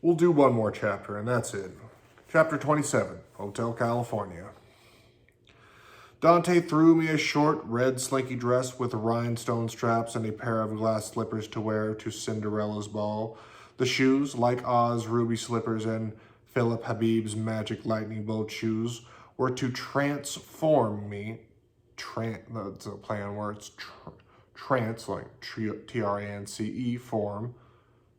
We'll do one more chapter, and that's it. Chapter 27, Hotel California. Dante threw me a short, red slinky dress with rhinestone straps and a pair of glass slippers to wear to Cinderella's ball. The shoes, like Oz ruby slippers and Philip Habib's magic lightning bolt shoes, were to transform me. That's a play on words. Trance, like Trance, form.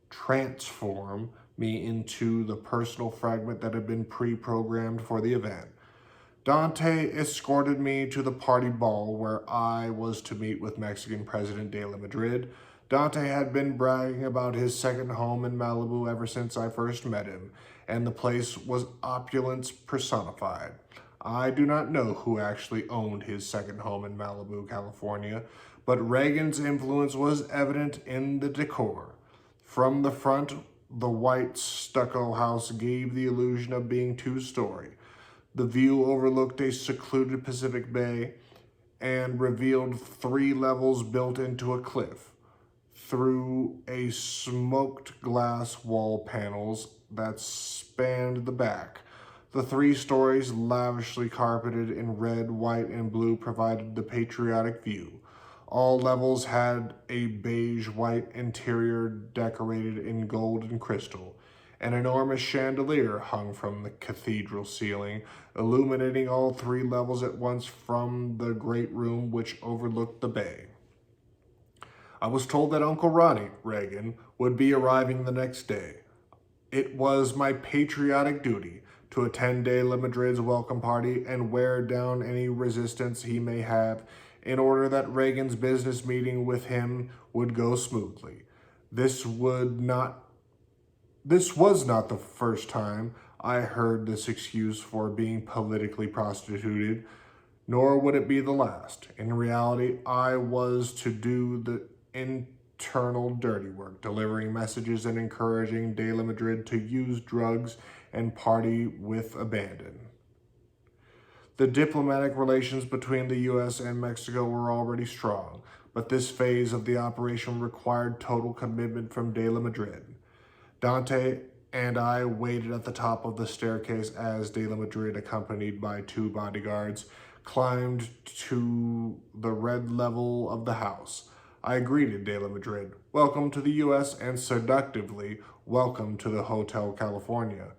Transform me into the personal fragment that had been pre-programmed for the event. Dante escorted me to the party ball where I was to meet with Mexican President de la Madrid. Dante had been bragging about his second home in Malibu ever since I first met him, and the place was opulence personified. I do not know who actually owned his second home in Malibu, California, but Reagan's influence was evident in the decor. From the front, the white stucco house gave the illusion of being two-story. The view overlooked a secluded Pacific Bay and revealed 3 levels built into a cliff. Through a smoked glass wall panels that spanned the back, the 3 stories, lavishly carpeted in red, white, and blue, provided the patriotic view. All levels had a beige-white interior decorated in gold and crystal. An enormous chandelier hung from the cathedral ceiling, illuminating all 3 levels at once from the great room which overlooked the bay. I was told that Uncle Ronnie Reagan would be arriving the next day. It was my patriotic duty to attend de la Madrid's welcome party and wear down any resistance he may have in order that Reagan's business meeting with him would go smoothly. This was not the first time I heard this excuse for being politically prostituted, nor would it be the last. In reality, I was to do the internal dirty work, delivering messages and encouraging de la Madrid to use drugs and party with abandon. The diplomatic relations between the U.S. and Mexico were already strong, but this phase of the operation required total commitment from de la Madrid. Dante and I waited at the top of the staircase as de la Madrid, accompanied by 2 bodyguards, climbed to the red level of the house. I greeted de la Madrid, "Welcome to the U.S.," and seductively, "Welcome to the Hotel California."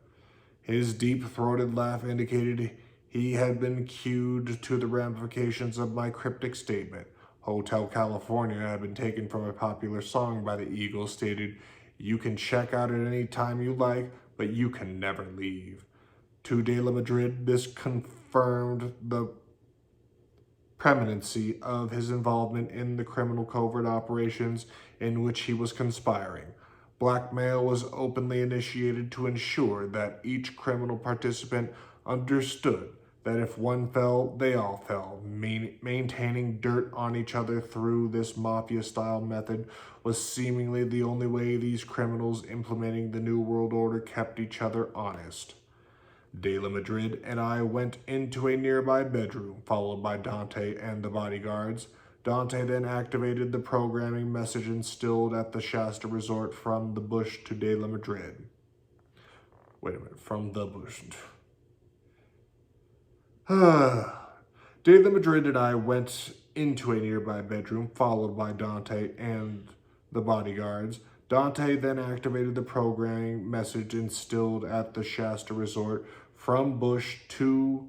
His deep-throated laugh indicated he had been cued to the ramifications of my cryptic statement. Hotel California had been taken from a popular song by the Eagles stated, "You can check out at any time you like, but you can never leave." To de la Madrid, this confirmed the preeminency of his involvement in the criminal covert operations in which he was conspiring. Blackmail was openly initiated to ensure that each criminal participant understood that if one fell, they all fell. Maintaining dirt on each other through this mafia-style method was seemingly the only way these criminals implementing the New World Order kept each other honest. De la Madrid and I went into a nearby bedroom, followed by Dante and the bodyguards. Dante then activated the programming message instilled at the Shasta Resort from the bush to de la Madrid. From the bush. De la Madrid and I went into a nearby bedroom, followed by Dante and the bodyguards. Dante then activated the programming message instilled at the Shasta Resort from Bush to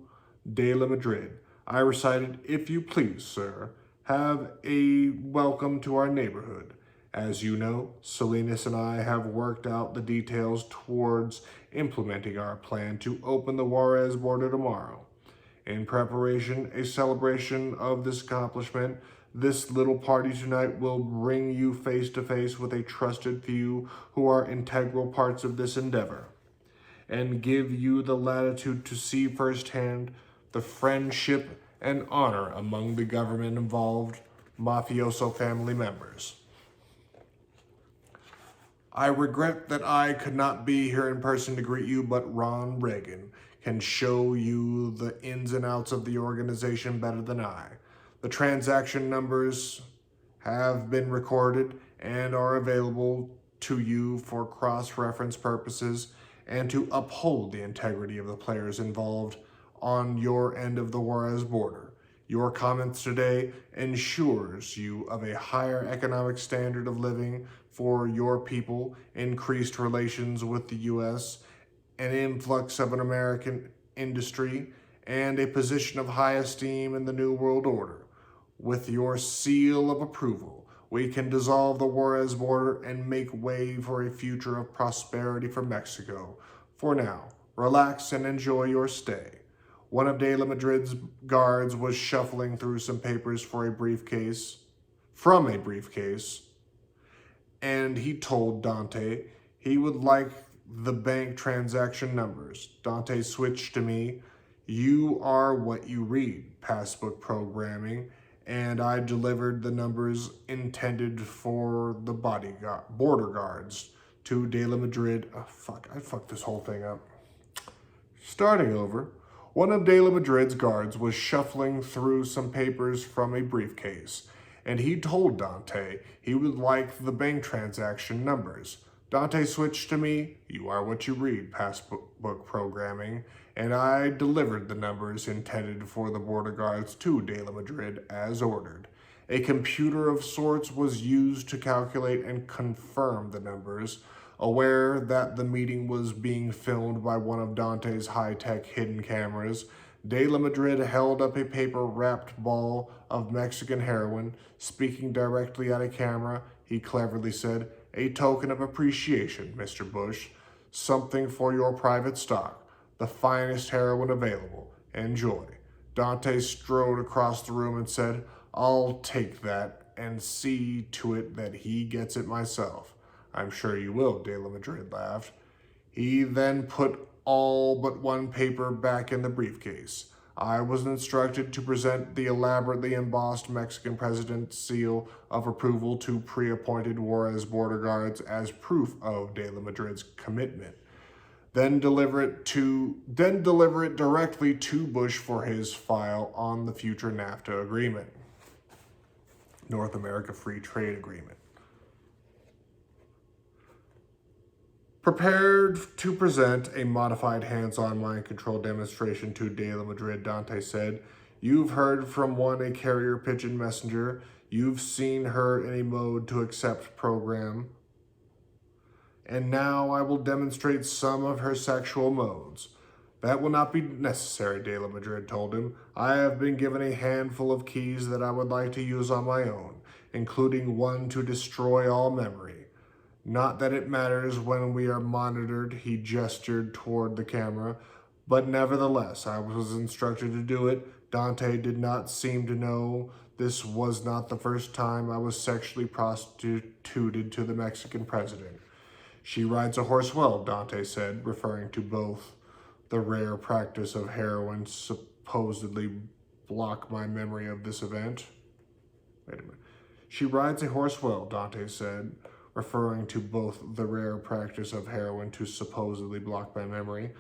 de la Madrid. I recited, "If you please, sir, have a welcome to our neighborhood. As you know, Salinas and I have worked out the details towards implementing our plan to open the Juarez border tomorrow. In preparation, a celebration of this accomplishment, this little party tonight will bring you face to face with a trusted few who are integral parts of this endeavor, and give you the latitude to see firsthand the friendship and honor among the government-involved mafioso family members. I regret that I could not be here in person to greet you, but Ron Reagan can show you the ins and outs of the organization better than I. The transaction numbers have been recorded and are available to you for cross-reference purposes and to uphold the integrity of the players involved on your end of the Juarez border. Your comments today ensures you of a higher economic standard of living for your people, increased relations with the U.S., an influx of an American industry, and a position of high esteem in the New World Order. With your seal of approval, we can dissolve the Juarez border and make way for a future of prosperity for Mexico. For now, relax and enjoy your stay. One of De La Madrid's guards was shuffling through some papers from a briefcase, and he told Dante he would like the bank transaction numbers. Dante switched to me. You are what you read, passbook programming, and I delivered the numbers intended for the border guards to De La Madrid. Oh, fuck, I fucked this whole thing up. Starting over, one of De La Madrid's guards was shuffling through some papers from a briefcase, and he told Dante he would like the bank transaction numbers. Dante switched to me. You are what you read, passbook programming, and I delivered the numbers intended for the border guards to De La Madrid as ordered. A computer of sorts was used to calculate and confirm the numbers. Aware that the meeting was being filmed by one of Dante's high-tech hidden cameras, De La Madrid held up a paper-wrapped ball of Mexican heroin. Speaking directly at a camera, he cleverly said, "A token of appreciation, Mr. Bush. Something for your private stock. The finest heroin available. Enjoy." Dante strode across the room and said, "I'll take that and see to it that he gets it myself." "I'm sure you will," De La Madrid laughed. He then put all but one paper back in the briefcase. I was instructed to present the elaborately embossed Mexican president's seal of approval to pre-appointed Juarez border guards as proof of De La Madrid's commitment. Then deliver it directly to Bush for his file on the future NAFTA agreement, North America Free Trade Agreement. Prepared to present a modified hands-on mind control demonstration to De La Madrid, Dante said, "You've heard from a carrier pigeon messenger. You've seen her in a mode to accept program. And now I will demonstrate some of her sexual modes." "That will not be necessary," De La Madrid told him. "I have been given a handful of keys that I would like to use on my own, including one to destroy all memory. Not that it matters when we are monitored," he gestured toward the camera, "but nevertheless, I was instructed to do it. Dante did not seem to know this was not the first time I was sexually prostituted to the Mexican president." "She rides a horse well," Dante said, referring to both the rare practice of heroin supposedly block my memory of this event. Wait a minute. "She rides a horse well," Dante said, referring to both the rare practice of heroin to supposedly block my memory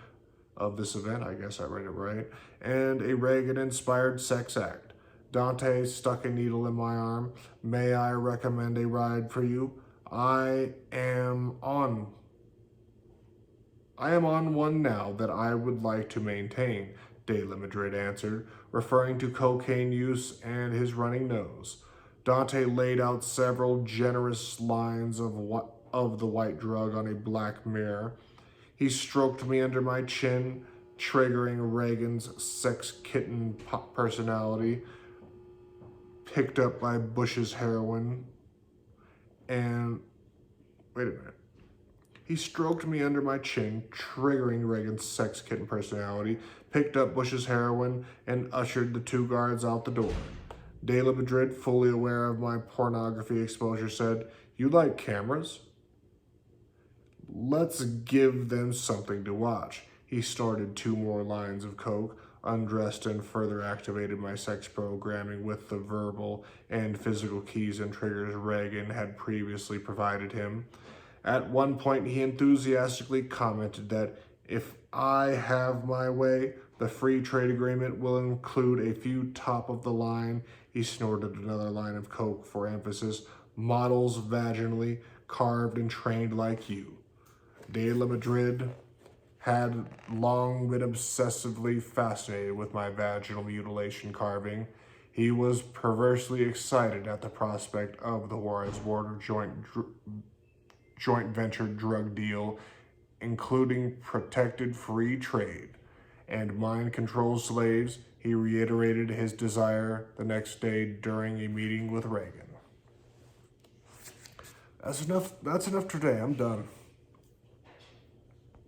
of this event, I guess I read it right, and a Reagan-inspired sex act. Dante stuck a needle in my arm. "May I recommend a ride for you?" I am on one now that I would like to maintain," De La Madrid answered, referring to cocaine use and his running nose. Dante laid out several generous lines of the white drug on a black mirror. He stroked me under my chin, triggering Reagan's sex kitten personality, picked up by Bush's heroin, and... Wait a minute. He stroked me under my chin, triggering Reagan's sex kitten personality, picked up Bush's heroin, and ushered the two guards out the door. De La Madrid, fully aware of my pornography exposure, said, "You like cameras? Let's give them something to watch." He started 2 more lines of coke, undressed, and further activated my sex programming with the verbal and physical keys and triggers Reagan had previously provided him. At one point, he enthusiastically commented that if I have my way, the free trade agreement will include a few top-of-the-line, he snorted another line of coke for emphasis, models vaginally, carved and trained like you. De la Madrid had long been obsessively fascinated with my vaginal mutilation carving. He was perversely excited at the prospect of the Juarez border joint venture drug deal, including protected free trade and mind control slaves. He reiterated his desire the next day during a meeting with Reagan. That's enough today. I'm done.